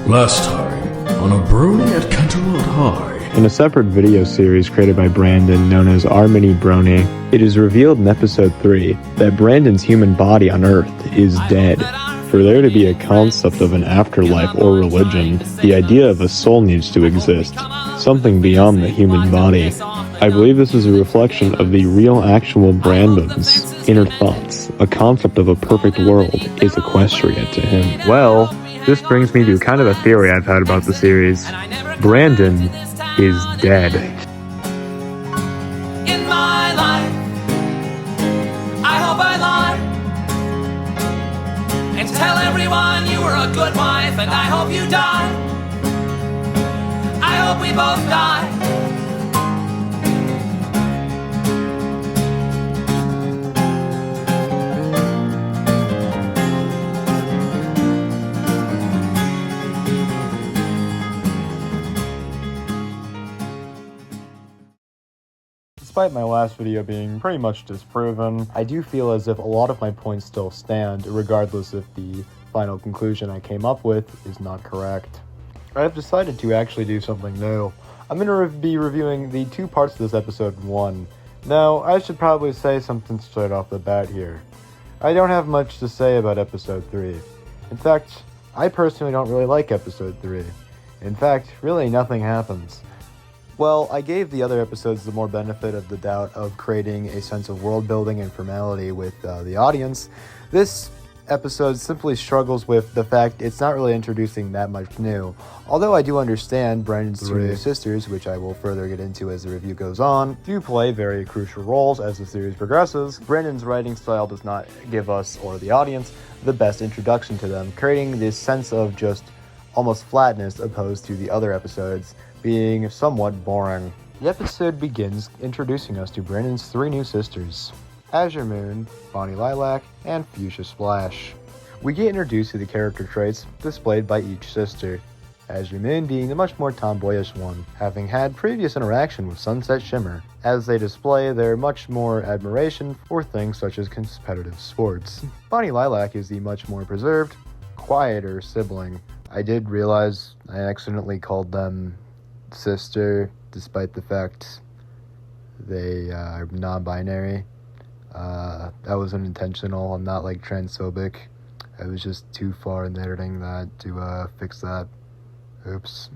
Last time, on a Brony at Canterlot High. In a separate video series created by Brandon known as Our Mini Brony, it is revealed in episode 3 that Brandon's human body on Earth is dead. For there to be a concept of an afterlife or religion, the idea of a soul needs to exist, something beyond the human body. I believe this is a reflection of the real actual Brandon's inner thoughts. A concept of a perfect world is equestria to him. Well, this brings me to kind of a theory I've had about the series. Brandon is dead. In my life, I hope I lie and tell everyone you were a good wife, and I hope you die. I hope we both die. Despite my last video being pretty much disproven, I do feel as if a lot of my points still stand, regardless if the final conclusion I came up with is not correct. I have decided to actually do something new. I'm going to be reviewing the two parts of this episode in one. Now, I should probably say something straight off the bat here. I don't have much to say about episode 3. In fact, I personally don't really like episode 3. In fact, really nothing happens. Well, I gave the other episodes the more benefit of the doubt of creating a sense of world building and formality with the audience. This episode simply struggles with the fact it's not really introducing that much new. Although I do understand Brandon's two new sisters, which I will further get into as the review goes on, do play very crucial roles as the series progresses. Brandon's writing style does not give us, or the audience, the best introduction to them, creating this sense of just almost flatness opposed to the other episodes being somewhat boring. The episode begins introducing us to Brandon's three new sisters, Azure Moon, Bonnie Lilac, and Fuchsia Splash. We get introduced to the character traits displayed by each sister, Azure Moon being the much more tomboyish one, having had previous interaction with Sunset Shimmer, as they display their much more admiration for things such as competitive sports. Bonnie Lilac is the much more preserved, quieter sibling. I did realize I accidentally called them sister, despite the fact they are non-binary. That wasn't intentional. I'm not like transphobic. I was just too far in editing that to fix that. Oops.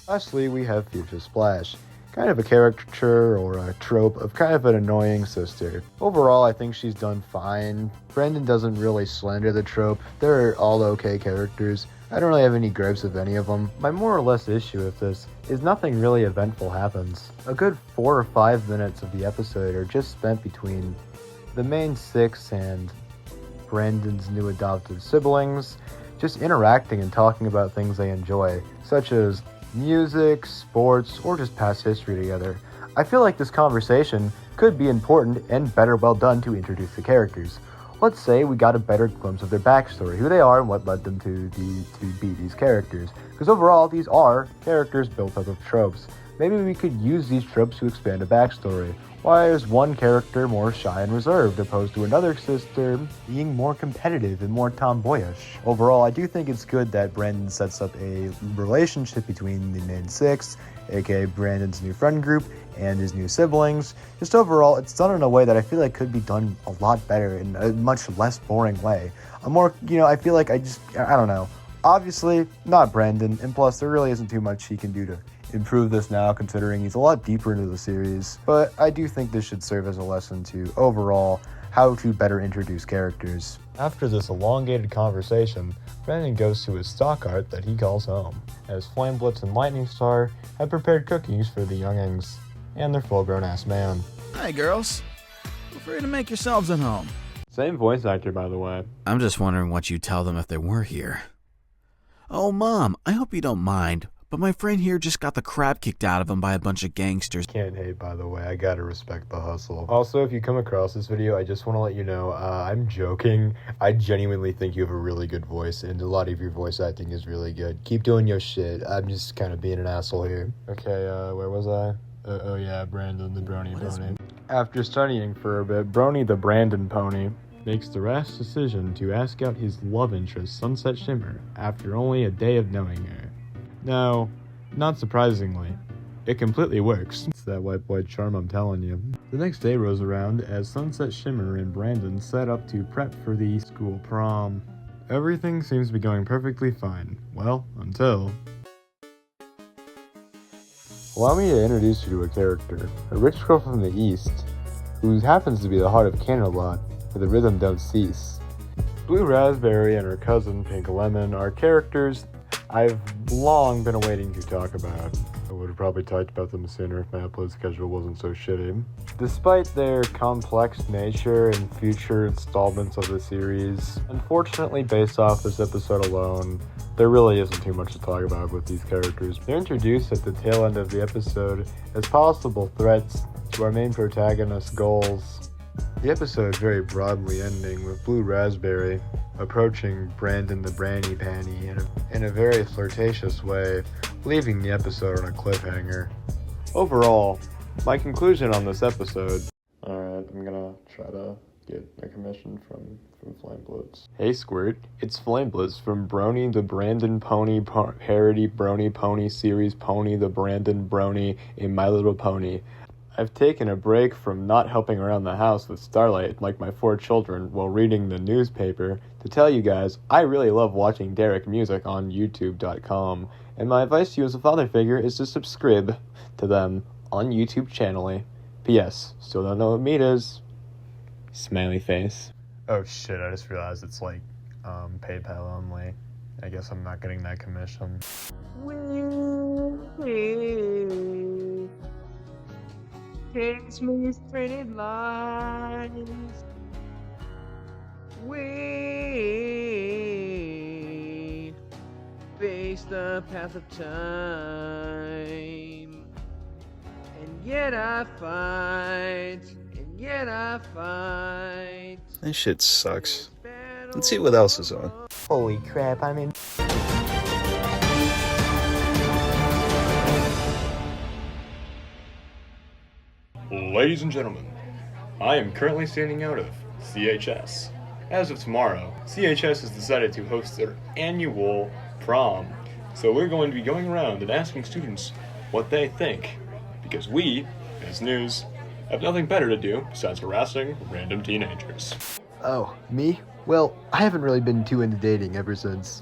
Lastly, we have Fuchsia Splash, kind of a caricature or a trope of kind of an annoying sister. Overall, I think she's done fine. Brandon doesn't really slander the trope. They're all okay characters. I don't really have any gripes with any of them. My more or less issue with this is nothing really eventful happens. A good 4 or 5 minutes of the episode are just spent between the main 6 and Brandon's new adopted siblings, just interacting and talking about things they enjoy, such as music, sports, or just past history together. I feel like this conversation could be important and better well done to introduce the characters. Let's say we got a better glimpse of their backstory, who they are, and what led them to be these characters. Because overall, these are characters built up of tropes. Maybe we could use these tropes to expand a backstory. Why is one character more shy and reserved, opposed to another sister being more competitive and more tomboyish? Overall, I do think it's good that Brandon sets up a relationship between the main 6, aka Brandon's new friend group, and his new siblings. Just overall, it's done in a way that I feel like could be done a lot better in a much less boring way. I feel like I don't know. Obviously, not Brandon, and plus there really isn't too much he can do to improve this now, considering he's a lot deeper into the series. But I do think this should serve as a lesson to, overall, how to better introduce characters. After this elongated conversation, Brandon goes to his stock art that he calls home, as Flame Blitz and Lightning Star have prepared cookies for the youngings and their full-grown-ass man. Hi, girls. Feel free to make yourselves at home. Same voice actor, by the way. I'm just wondering what you'd tell them if they were here. Oh, Mom, I hope you don't mind, but my friend here just got the crap kicked out of him by a bunch of gangsters. Can't hate, by the way. I gotta respect the hustle. Also, if you come across this video, I just want to let you know, I'm joking. I genuinely think you have a really good voice, and a lot of your voice acting is really good. Keep doing your shit. I'm just kind of being an asshole here. Okay, where was I? Oh yeah, Brandon the Brony Pony. After studying for a bit, Brony the Brandon Pony makes the rash decision to ask out his love interest, Sunset Shimmer, after only a day of knowing her. Now, not surprisingly, it completely works. It's that white boy charm, I'm telling you. The next day rolls around as Sunset Shimmer and Brandon set up to prep for the school prom. Everything seems to be going perfectly fine. Well, until... Allow me to introduce you to a character, a rich girl from the east, who happens to be the heart of Canterlot, where the rhythm don't cease. Blue Raspberry and her cousin Pink Lemon are characters I've long been waiting to talk about. I would have probably talked about them sooner if my upload schedule wasn't so shitty. Despite their complex nature in future installments of the series, unfortunately based off this episode alone, there really isn't too much to talk about with these characters. They're introduced at the tail end of the episode as possible threats to our main protagonist's goals. The episode very broadly ending with Blue Raspberry approaching Brandon the Branny Panny in a very flirtatious way, leaving the episode on a cliffhanger. Overall, my conclusion on this episode... Alright, I'm gonna try to get a commission from Flameblitz. Hey Squirt, it's Flameblitz from Brony the Brandon Pony parody Brony Pony series Pony the Brandon Brony in My Little Pony. I've taken a break from not helping around the house with Starlight like my 4 children while reading the newspaper to tell you guys I really love watching Derek music on youtube.com, and my advice to you as a father figure is to subscribe to them on YouTube channel. P.S. Still don't know what meat is. Smiley face. Oh shit, I just realized it's like PayPal only. I guess I'm not getting that commission. Take smooth printed lines. We face the path of time, and yet I fight, and yet I fight. This shit sucks. Let's see what else is on. Holy crap, I'm in. Ladies and gentlemen, I am currently standing out of CHS. As of tomorrow, CHS has decided to host their annual prom. So we're going to be going around and asking students what they think. Because we, as news, have nothing better to do besides harassing random teenagers. Oh, me? Well, I haven't really been too into dating ever since.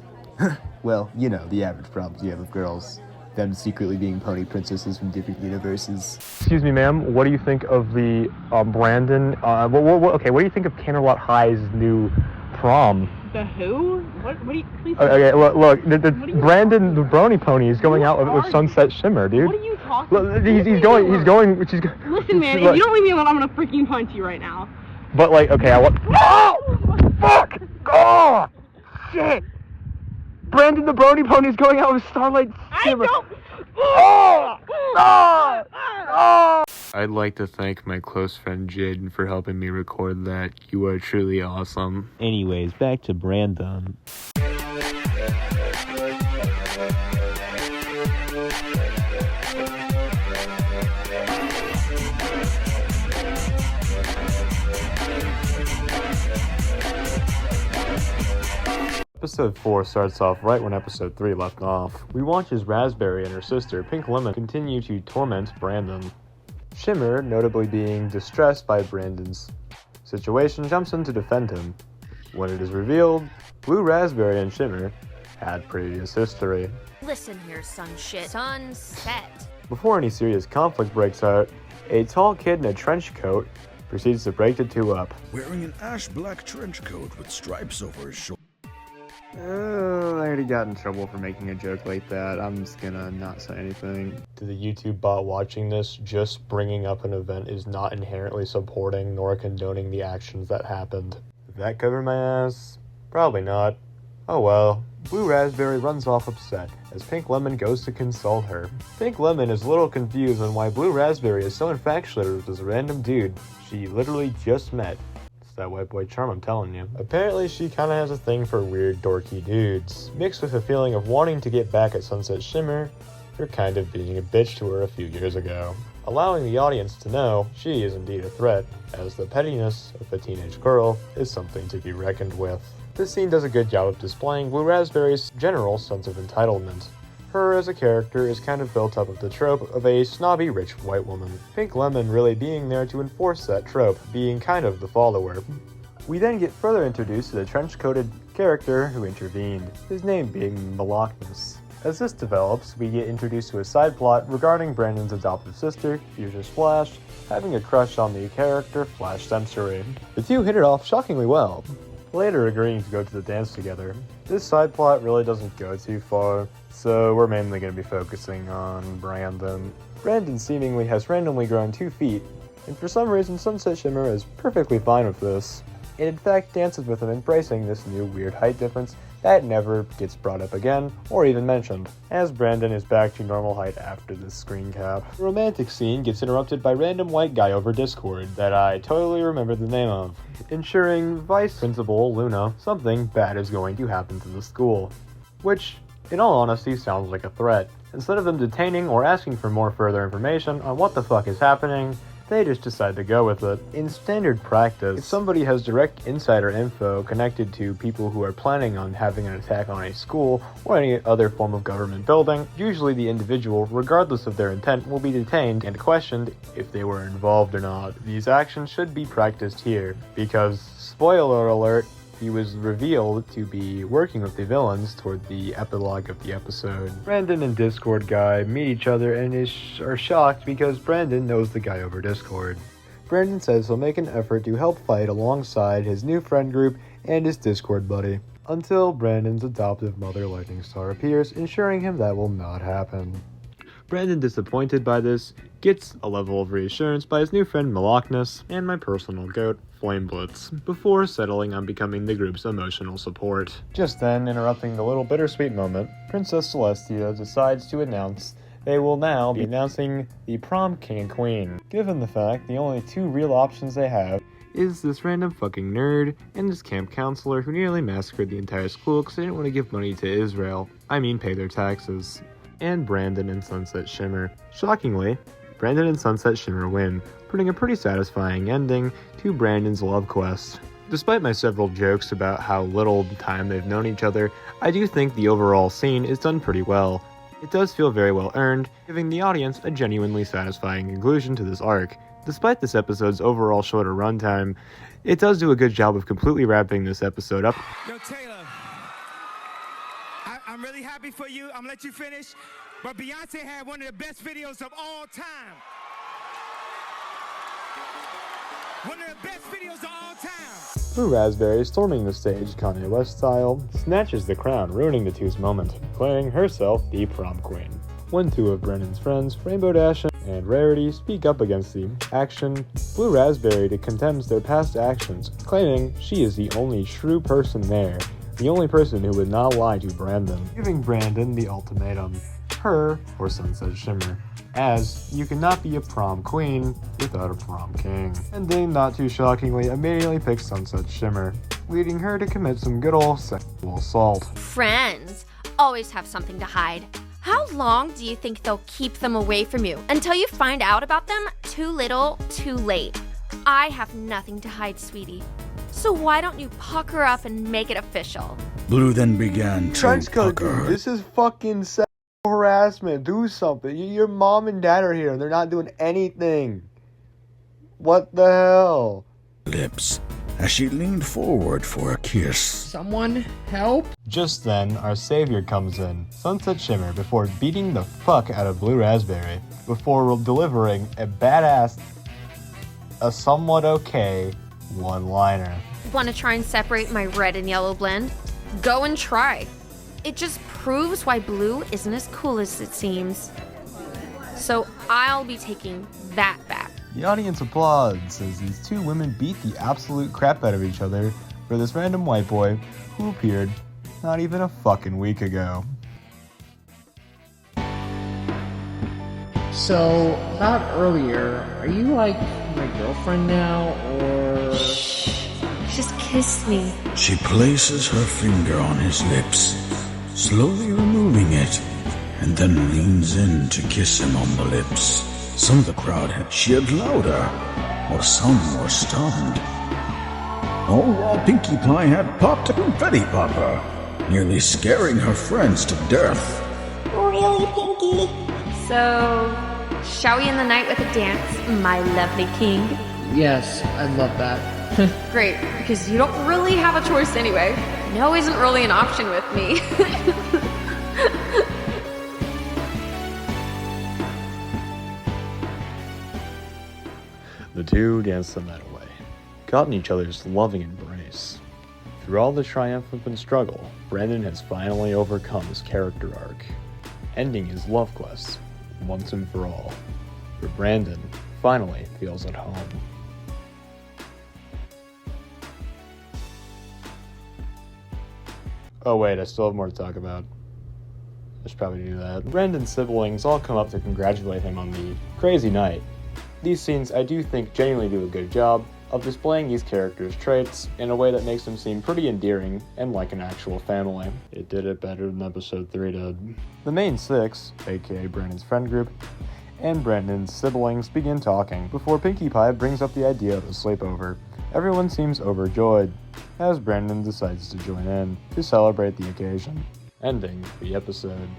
Well, you know, the average problems you have with girls. Them secretly being pony princesses from different universes. Excuse me, ma'am. What do you think of the Brandon? Okay, what do you think of Canterlot High's new prom? The who? What do you... Please... Okay, look. Brandon, the Brony Pony, is going out with Sunset Shimmer, dude. What are you talking about? He's going. Listen, man, if you don't leave me alone, I'm gonna freaking punch you right now. But like, okay, Oh! Fuck! Oh! Shit! Brandon the Brony Pony is going out with Starlight Shimmer. I'd like to thank my close friend Jaden for helping me record that. You are truly awesome. Anyways, back to Brandon. Episode 4 starts off right when episode 3 left off. We watch as Raspberry and her sister, Pink Lemon, continue to torment Brandon. Shimmer, notably being distressed by Brandon's situation, jumps in to defend him. When it is revealed, Blue Raspberry and Shimmer had previous history. Listen here, Sunset. Before any serious conflict breaks out, a tall kid in a trench coat proceeds to break the two up. Wearing an ash-black trench coat with stripes over his shoulder. I already got in trouble for making a joke like that. I'm just gonna not say anything. To the YouTube bot watching this, just bringing up an event is not inherently supporting nor condoning the actions that happened. Did that cover my ass? Probably not. Oh well. Blue Raspberry runs off upset as Pink Lemon goes to console her. Pink Lemon is a little confused on why Blue Raspberry is so infatuated with this random dude she literally just met. That white boy charm, I'm telling you. Apparently she kinda has a thing for weird dorky dudes, mixed with a feeling of wanting to get back at Sunset Shimmer for kind of being a bitch to her a few years ago, allowing the audience to know she is indeed a threat, as the pettiness of a teenage girl is something to be reckoned with. This scene does a good job of displaying Blue Raspberry's general sense of entitlement. Her as a character is kind of built up of the trope of a snobby rich white woman. Pink Lemon really being there to enforce that trope, being kind of the follower. We then get further introduced to the trench-coated character who intervened, his name being Malakness. As this develops, we get introduced to a side plot regarding Brandon's adoptive sister, Fuchsia Flash, having a crush on the character Flash Sensory. The two hit it off shockingly well, later agreeing to go to the dance together. This side plot really doesn't go too far, so we're mainly going to be focusing on Brandon. Brandon seemingly has randomly grown 2 feet, and for some reason Sunset Shimmer is perfectly fine with this. It in fact dances with him, embracing this new weird height difference that never gets brought up again or even mentioned, as Brandon is back to normal height after this screen cap. The romantic scene gets interrupted by random white guy over Discord that I totally remember the name of, ensuring Vice Principal Luna something bad is going to happen to the school. Which, in all honesty, sounds like a threat. Instead of them detaining or asking for more further information on what the fuck is happening, they just decide to go with it. In standard practice, if somebody has direct insider info connected to people who are planning on having an attack on a school or any other form of government building, usually the individual, regardless of their intent, will be detained and questioned if they were involved or not. These actions should be practiced here, because, spoiler alert, he was revealed to be working with the villains toward the epilogue of the episode. Brandon and Discord guy meet each other and are shocked because Brandon knows the guy over Discord. Brandon says he'll make an effort to help fight alongside his new friend group and his Discord buddy, until Brandon's adoptive mother Lightning Star appears, ensuring him that will not happen. Brandon, disappointed by this, gets a level of reassurance by his new friend Malakness and my personal goat, Flame Blitz, before settling on becoming the group's emotional support. Just then, interrupting the little bittersweet moment, Princess Celestia decides to announce they will now be announcing the prom king and queen, given the fact the only 2 real options they have is this random fucking nerd and this camp counselor who nearly massacred the entire school because they didn't want to give money to Israel. I mean pay their taxes. And Brandon and Sunset Shimmer. Shockingly, Brandon and Sunset Shimmer win, putting a pretty satisfying ending to Brandon's love quest. Despite my several jokes about how little time they've known each other, I do think the overall scene is done pretty well. It does feel very well earned, giving the audience a genuinely satisfying conclusion to this arc. Despite this episode's overall shorter runtime, it does do a good job of completely wrapping this episode up. Yo, Taylor, I'm really happy for you. I'm gonna let you finish. But Beyonce had one of the best videos of all time. One of the best videos of all time. Blue Raspberry, storming the stage Kanye West style, snatches the crown, ruining the two's moment, declaring herself the prom queen. When 2 of Brennan's friends, Rainbow Dash and Rarity, speak up against the action, Blue Raspberry condemns their past actions, claiming she is the only true person there, the only person who would not lie to Brandon, giving Brandon the ultimatum, her or Sunset Shimmer, as you cannot be a prom queen without a prom king. And they, not too shockingly, immediately pick Sunset Shimmer, leading her to commit some good old sexual assault. Friends always have something to hide. How long do you think they'll keep them away from you? Until you find out about them, too little, too late. I have nothing to hide, sweetie. So why don't you pucker up and make it official? Blue then began to Trenchcoat, pucker. dude, this is fucking sexual harassment. Do something. Your mom and dad are here and they're not doing anything. What the hell? Lips as she leaned forward for a kiss. Someone help? Just then, our savior comes in, Sunset Shimmer, before beating the fuck out of Blue Raspberry, before delivering a badass, a somewhat okay one-liner. Want to try and separate my red and yellow blend? Go and try. It just proves why blue isn't as cool as it seems. So I'll be taking that back. The audience applauds as these 2 women beat the absolute crap out of each other for this random white boy who appeared not even a fucking week ago. So, about earlier, are you like my girlfriend now, or... Shh. Just kiss me. She places her finger on his lips, slowly removing it, and then leans in to kiss him on the lips. Some of the crowd had cheered louder, or some were stunned. All while Pinkie Pie had popped a confetti popper, nearly scaring her friends to death. Really, Pinky? So, shall we end the night with a dance, my lovely king? Yes, I'd love that. Great, because you don't really have a choice anyway. No isn't really an option with me. The two danced the night away, caught in each other's loving embrace. Through all the triumph and struggle, Brandon has finally overcome his character arc, ending his love quest once and for all, where Brandon finally feels at home. Oh wait, I still have more to talk about. I should probably do that. Brandon's siblings all come up to congratulate him on the crazy night. These scenes, I do think, genuinely do a good job of displaying these characters' traits in a way that makes them seem pretty endearing and like an actual family. It did it better than episode 3 did. The main six, aka Brandon's friend group, and Brandon's siblings begin talking before Pinkie Pie brings up the idea of a sleepover. Everyone seems overjoyed as Brandon decides to join in to celebrate the occasion, ending the episode.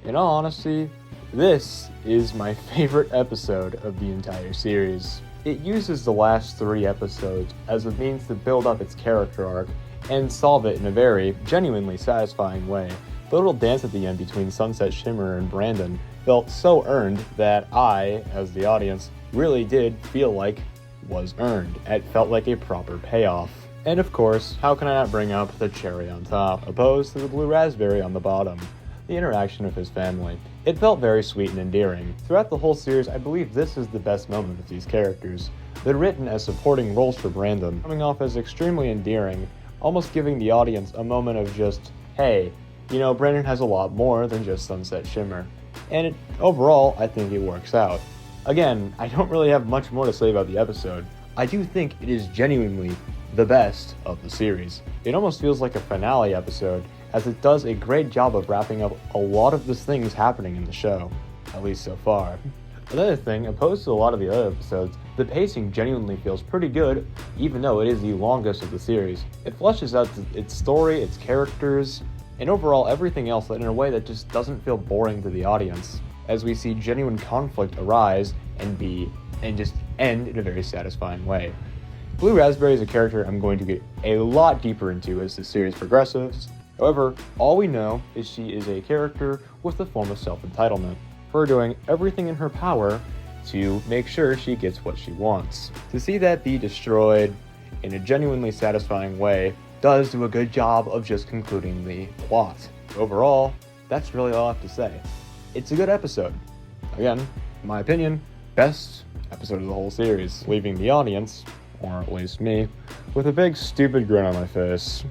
In all honesty, this is my favorite episode of the entire series. It uses the last 3 episodes as a means to build up its character arc and solve it in a very genuinely satisfying way. The little dance at the end between Sunset Shimmer and Brandon felt so earned that I, as the audience, really did feel like was earned. It felt like a proper payoff. And of course, how can I not bring up the cherry on top, opposed to the blue raspberry on the bottom? The interaction of his family. It felt very sweet and endearing. Throughout the whole series, I believe this is the best moment of these characters. They're written as supporting roles for Brandon, coming off as extremely endearing, almost giving the audience a moment of just, hey, you know, Brandon has a lot more than just Sunset Shimmer. And overall, I think it works out. Again, I don't really have much more to say about the episode. I do think it is genuinely the best of the series. It almost feels like a finale episode, as it does a great job of wrapping up a lot of the things happening in the show, at least so far. Another thing, opposed to a lot of the other episodes, the pacing genuinely feels pretty good, even though it is the longest of the series. It fleshes out its story, its characters, and overall everything else in a way that just doesn't feel boring to the audience, as we see genuine conflict arise and just end in a very satisfying way. Blue Raspberry is a character I'm going to get a lot deeper into as the series progresses. However, all we know is she is a character with a form of self-entitlement, her doing everything in her power to make sure she gets what she wants. To see that be destroyed in a genuinely satisfying way does do a good job of just concluding the plot. Overall, that's really all I have to say. It's a good episode. Again, in my opinion, best episode of the whole series, leaving the audience, or at least me, with a big stupid grin on my face.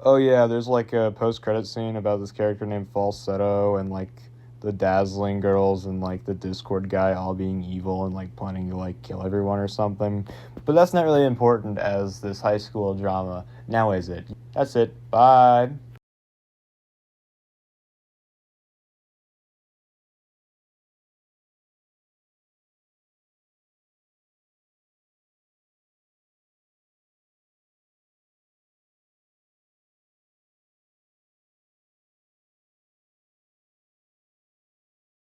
Oh yeah, there's like a post-credit scene about this character named Falsetto and like the Dazzling Girls and like the Discord guy all being evil and like planning to like kill everyone or something. But that's not really important as this high school drama. Now is it? That's it. Bye.